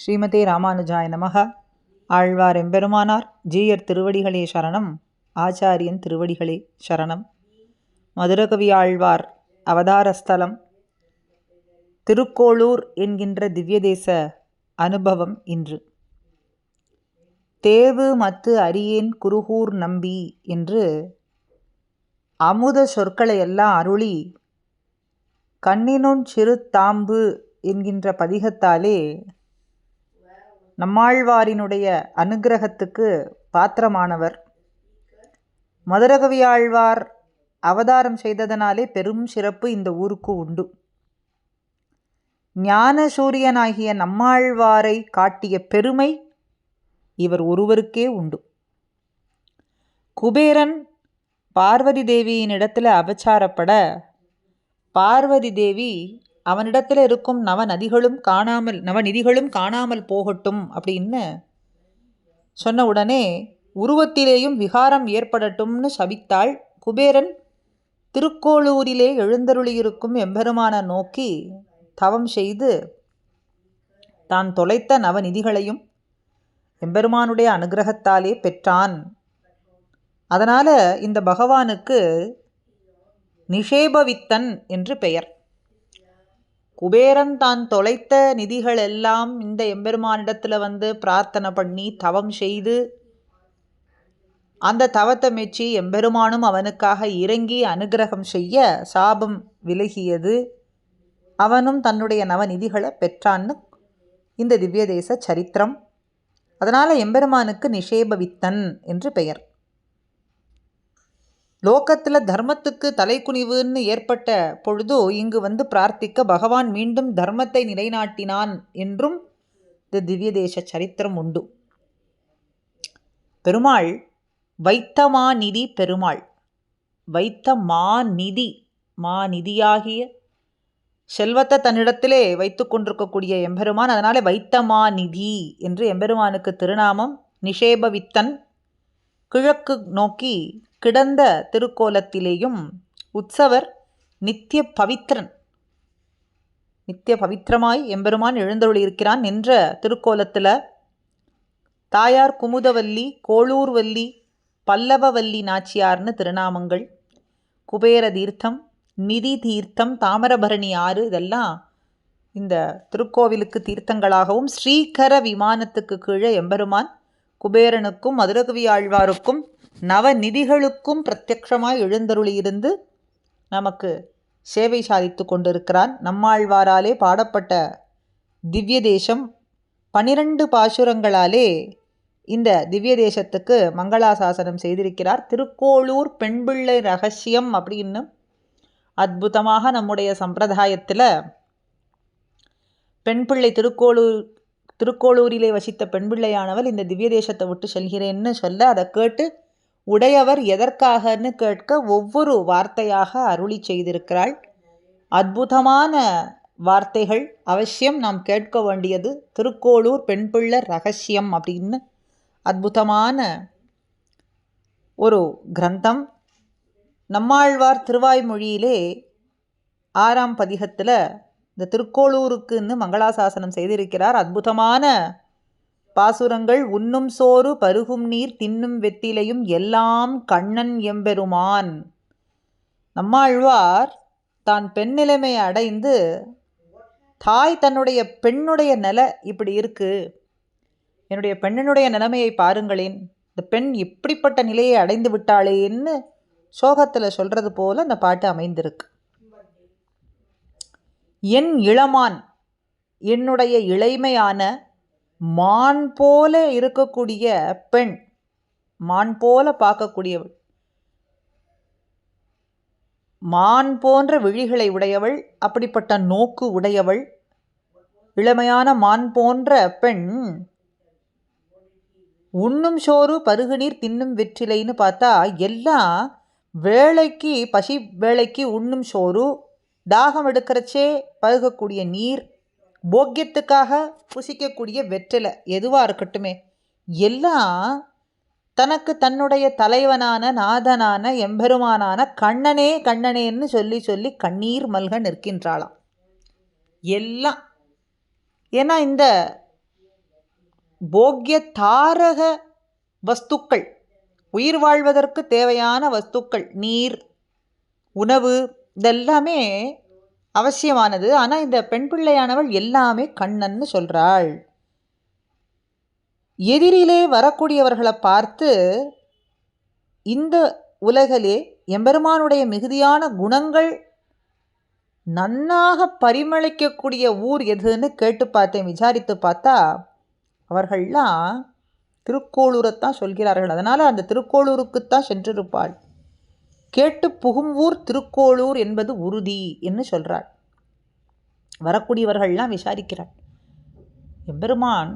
ஸ்ரீமதே ராமானுஜாய நமக. ஆழ்வார் எம்பெருமானார் ஜீயர் திருவடிகளே சரணம். ஆச்சாரியன் திருவடிகளே சரணம். மதுரகவி ஆழ்வார் அவதாரஸ்தலம் திருக்கோளூர் என்கின்ற திவ்யதேச அனுபவம் இன்று. தேவு மத்து அரியேன் குருகூர் நம்பி என்று அமுத சொற்களையெல்லாம் அருளி கண்ணினுன் சிறு தாம்பு என்கின்ற பதிகத்தாலே நம்மாழ்வாரினுடைய அனுகிரகத்துக்கு பாத்திரமானவர். மதுரகவி ஆழ்வார் அவதாரம் செய்ததனாலே பெரும் சிறப்பு இந்த ஊருக்கு உண்டு. ஞான சூரியனாகிய நம்மாழ்வாரை காட்டிய பெருமை இவர் ஒருவருக்கே உண்டு. குபேரன் பார்வதி தேவியின் இடத்துல அபச்சாரப்பட பார்வதி தேவி அவனிடத்தில் இருக்கும் நவநிதிகளும் காணாமல் போகட்டும் அப்படின்னு சொன்ன உடனே உருவத்திலேயும் விகாரம் ஏற்படட்டும்னு சபித்தாள். குபேரன் திருக்கோளூரிலே எழுந்தருளியிருக்கும் எம்பெருமான நோக்கி தவம் செய்து தான் தொலைத்த நவநிதிகளையும் எம்பெருமானுடைய அனுகிரகத்தாலே பெற்றான். அதனால் இந்த பகவானுக்கு நிஷேபவித்தன் என்று பெயர். குபேரன் தான் தொலைத்த நிதிகள் எல்லாம் இந்த எம்பெருமானிடத்தில் பிரார்த்தனை பண்ணி தவம் செய்து அந்த தவத்தை மெச்சி எம்பெருமானும் அவனுக்காக இறங்கி அனுகிரகம் செய்ய சாபம் விலகியது. அவனும் தன்னுடைய நவநிதிகளை பெற்றான்னு இந்த திவ்யதேச சரித்திரம். அதனால் எம்பெருமானுக்கு நிஷேபவித்தன் என்று பெயர். லோகத்தில் தர்மத்துக்கு தலைக்குனிவுன்னு ஏற்பட்ட பொழுது இங்கு பிரார்த்திக்க பகவான் மீண்டும் தர்மத்தை நிலைநாட்டினான் என்றும் இந்த திவ்யதேச சரித்திரம் உண்டு. பெருமாள் வைத்தமாநிதி பெருமாள். வைத்தமாநிதி, மாநிதியாகிய செல்வத்தை தன்னிடத்திலே வைத்து கொண்டிருக்கக்கூடிய எம்பெருமான். அதனாலே வைத்தமாநிதி என்று எம்பெருமானுக்கு திருநாமம். நிஷேபவித்தன் கிழக்கு நோக்கி கிடந்த திருக்கோலத்திலேயும் உற்சவர் நித்திய பவித்திரமாய் எம்பெருமான் எழுந்தருளியிருக்கிறான் என்ற திருக்கோலத்தில் தாயார் குமுதவல்லி, கோளூர்வல்லி, பல்லவவல்லி நாச்சியார்னு திருநாமங்கள். குபேர தீர்த்தம், நிதி தீர்த்தம், தாமிரபரணி ஆறு இதெல்லாம் இந்த திருக்கோவிலுக்கு தீர்த்தங்களாகவும் ஸ்ரீகர விமானத்துக்கு கீழே எம்பெருமான் குபேரனுக்கும் மதுரகவி ஆழ்வாருக்கும் நவநிதிகளுக்கும் பிரத்யக்ஷமாய் எழுந்தருளியிருந்து நமக்கு சேவை சாதித்து கொண்டிருக்கிறான். நம்மாழ்வாராலே பாடப்பட்ட திவ்ய தேசம் 12 பாசுரங்களாலே இந்த திவ்ய தேசத்துக்கு மங்களாசாசனம் செய்திருக்கிறார். திருக்கோளூர் பெண்பிள்ளை ரகசியம் அப்படின்னு அற்புதமாக நம்முடைய சம்பிரதாயத்தில் பெண் பிள்ளை திருக்கோளூரிலே வசித்த பெண் பிள்ளையானவள் இந்த திவ்ய தேசத்தை விட்டு செல்கிறேன்னு சொல்ல அதை கேட்டு உடையவர் எதற்காகன்னு கேட்க ஒவ்வொரு வார்த்தையாக அருளி செய்திருக்கிறாள். அற்புதமான வார்த்தைகள், அவசியம் நாம் கேட்க வேண்டியது. திருக்கோளூர் பெண் பிள்ளை ரகசியம் அப்படின்னு அற்புதமான ஒரு கிரந்தம். நம்மாழ்வார் திருவாய்மொழியிலே 6ஆம் பதிகத்தில் இந்த திருக்கோளூருக்குன்னு மங்களாசாசனம் செய்திருக்கிறார். அற்புதமான பாசுரங்கள். உண்ணும் சோறு பருகும் நீர் தின்னும் வெத்திலையும் எல்லாம் கண்ணன் எம்பெருமான். நம்மாழ்வார் தான் பெண் நிலைமை அடைந்து தாய் தன்னுடைய பெண்ணுடைய நிலை இப்படி இருக்கு, என்னுடைய பெண்ணினுடைய நிலைமையை பாருங்களேன், இந்த பெண் இப்படிப்பட்ட நிலையை அடைந்து விட்டாளேன்னு சோகத்தில் சொல்கிறது போல அந்த பாட்டு அமைந்திருக்கு. என் இளமான், என்னுடைய இளைமையான மான் போல இருக்கக்கூடிய பெண், மான் போல பார்க்கக்கூடியவள், மான் போன்ற விழிகளை உடையவள், அப்படிப்பட்ட நோக்கு உடையவள், இளமையான மான் போன்ற பெண் உண்ணும் சோறு பருகுநீர் தின்னும் வெற்றிலைன்னு பார்த்தா எல்லாம் வேளைக்கு, பசி வேளைக்கு உண்ணும் சோறு, தாகம் எடுக்கிறச்சே பருகக்கூடிய நீர், போக்கியத்துக்காக புசிக்கக்கூடிய வெற்றிலை, எதுவாக இருக்கட்டுமே எல்லாம் தனக்கு தன்னுடைய தலைவனான நாதனான எம்பெருமானான கண்ணனே கண்ணனேன்னு சொல்லி சொல்லி கண்ணீர் மல்க நிற்கின்றாளாம் எல்லாம். ஏன்னா இந்த போக்கிய தாரக வஸ்துக்கள், உயிர் வாழ்வதற்கு தேவையான வஸ்துக்கள், நீர், உணவு, இதெல்லாமே அவசியமானது. ஆனால் இந்த பெண் பிள்ளையானவள் எல்லாமே கண்ணன்னு சொல்கிறாள். எதிரிலே வரக்கூடியவர்களை பார்த்து இந்த உலகிலே எம்பெருமானுடைய மிகுதியான குணங்கள் நன்னாக பரிமளிக்கக்கூடிய ஊர் எதுன்னு கேட்டு பார்த்தேன், விசாரித்து பார்த்தா அவர்கள்லாம் திருக்கோளூரைத்தான் சொல்கிறார்கள். அதனால் அந்த திருக்கோளூருக்குத்தான் சென்றிருப்பாள். கேட்டு புகும் ஊர் திருக்கோளூர் என்பது உறுதி என்று சொல்கிறாள். வரக்கூடியவர்கள்லாம் விசாரிக்கிறாள். எம்பெருமான்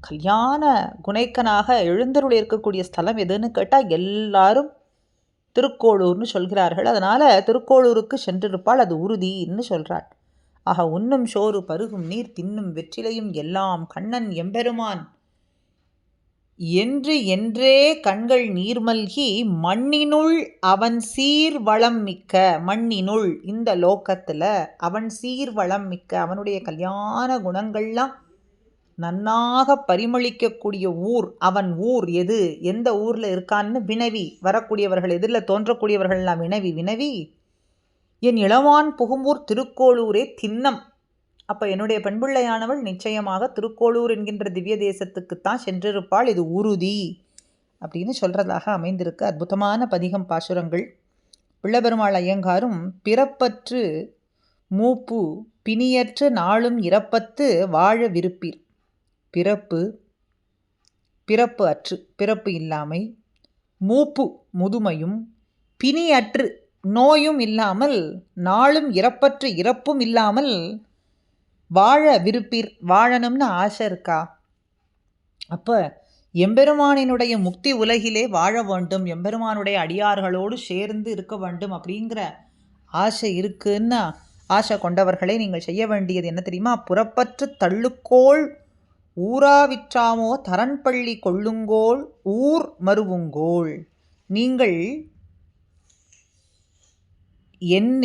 கல்யாண குணைக்கனாக எழுந்தருள் இருக்கக்கூடிய ஸ்தலம் எதுன்னு கேட்டால் எல்லாரும் திருக்கோளூர்னு சொல்கிறார்கள். அதனால் திருக்கோளூருக்கு சென்றிருப்பாள், அது உறுதின்னு சொல்கிறாள். ஆக உண்ணும் சோறு பருகும் நீர் தின்னும் வெற்றிலையும் எல்லாம் கண்ணன் எம்பெருமான் என்று என்றே கண்கள் நீர்மல்கி மண்ணினுள் அவன் சீர் வளம் மிக்க, மண்ணினுள் இந்த லோகத்தில் அவன் சீர் வளம் மிக்க, அவனுடைய கல்யாண குணங்கள்லாம் நன்னாக பரிமளிக்கக்கூடிய ஊர், அவன் ஊர் எது, எந்த ஊரில் இருக்கான்னு வினவி வரக்கூடியவர்கள், எதிரில் தோன்றக்கூடியவர்கள்லாம் வினவி என் இளவான் புகும்பூர் திருக்கோளூரே திண்ணம். அப்போ என்னுடைய பெண்பிள்ளையானவள் நிச்சயமாக திருக்கோளூர் என்கின்ற திவ்ய தேசத்துக்குத்தான் சென்றிருப்பாள், இது உறுதி அப்படின்னு சொல்கிறதாக அமைந்திருக்கு. அற்புதமான பதிகம் பாசுரங்கள். பிள்ளைபெருமாள் ஐயங்காரும் பிறப்பற்று மூப்பு பிணியற்று நாளும் இறப்பத்து வாழ விருப்பீர். பிறப்பு அற்று, பிறப்பு இல்லாமை, மூப்பு முதுமையும், பிணி அற்று நோயும் இல்லாமல், நாளும் இறப்பற்று இறப்பும் இல்லாமல் வாழ விருப்பீர். வாழணும்னு ஆசை இருக்கா? அப்போ எம்பெருமானினுடைய முக்தி உலகிலே வாழ வேண்டும், எம்பெருமானுடைய அடியார்களோடு சேர்ந்து இருக்க வேண்டும் அப்படிங்கிற ஆசை இருக்குன்னு ஆசை கொண்டவர்களை நீங்கள் செய்ய வேண்டியது என்ன தெரியுமா? புறப்பற்று தள்ளுக்கோள் ஊராவிற்றாமோ தரன்பள்ளி கொள்ளுங்கோள் ஊர் மருவுங்கோள். நீங்கள்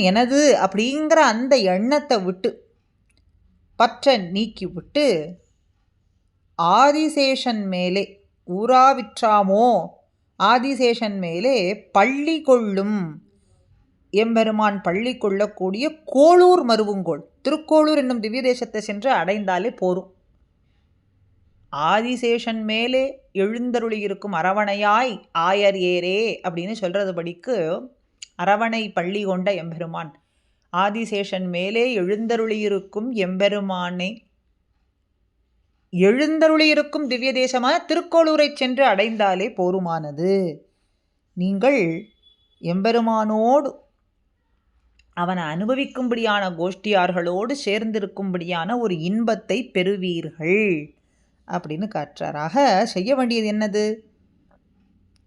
எனது அப்படிங்கிற அந்த எண்ணத்தை விட்டு, பற்ற நீக்கி விட்டு, ஆதிசேஷன் மேலே, ஊராவிற்றாமோ ஆதிசேஷன் மேலே பள்ளி கொள்ளும், எம்பெருமான் பள்ளி கொள்ளக்கூடிய கோளூர் மருவுங்கோள், திருக்கோளூர் என்னும் திவ்ய தேசத்தை சென்று அடைந்தாலே போரும். ஆதிசேஷன் மேலே எழுந்தருளி இருக்கும் அரவணையாய் ஆயர் ஏரே அப்படின்னு சொல்கிறது படிக்கு, அரவணை பள்ளி கொண்ட எம்பெருமான் ஆதிசேஷன் மேலே எழுந்தருளியிருக்கும் எம்பெருமானை, எழுந்தருளியிருக்கும் திவ்ய தேசமான திருக்கோளூரை சென்று அடைந்தாலே போருமானது. நீங்கள் எம்பெருமானோடு அவனை அனுபவிக்கும்படியான கோஷ்டியார்களோடு சேர்ந்திருக்கும்படியான ஒரு இன்பத்தை பெறுவீர்கள் அப்படின்னு காட்டுறாராக. செய்ய வேண்டியது என்னது?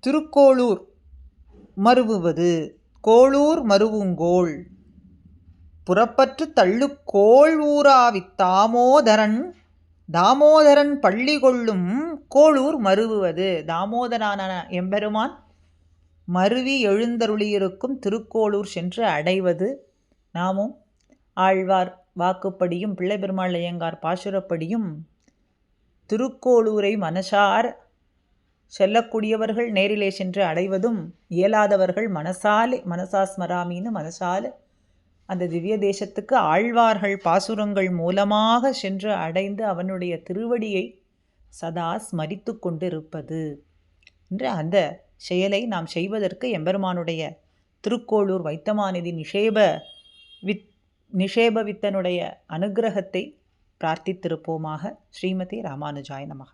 திருக்கோளூர் மருவுவது, கோளூர் மருவுங்கோள், புறப்பற்று தள்ளுக்கோள் ஊராவித் தாமோதரன் பள்ளி கொள்ளும் கோளூர் மருவுவது. தாமோதரான எம்பெருமான் மருவி எழுந்தருளியிருக்கும் திருக்கோளூர் சென்று அடைவது. நாமும் ஆழ்வார் வாக்குப்படியும் பிள்ளைபெருமாள் ஐயங்கார் பாசுரப்படியும் திருக்கோளூரை மனசார் செல்லக்கூடியவர்கள் நேரிலே சென்று அடைவதும், இயலாதவர்கள் மனசா ஸ்மராமின்னு மனசால அந்த திவ்ய தேசத்துக்கு ஆழ்வார்கள் பாசுரங்கள் மூலமாக சென்று அடைந்து அவனுடைய திருவடியை சதா ஸ்மரித்து கொண்டிருப்பது என்ற அந்த செயலை நாம் செய்வதற்கு எம்பெருமானுடைய திருக்கோளூர் வைத்தமாநிதி நிஷேப வித்தனுடைய அனுகிரகத்தை பிரார்த்தித்திருப்போமாக. ஸ்ரீமதி ராமானுஜாய நமஹ.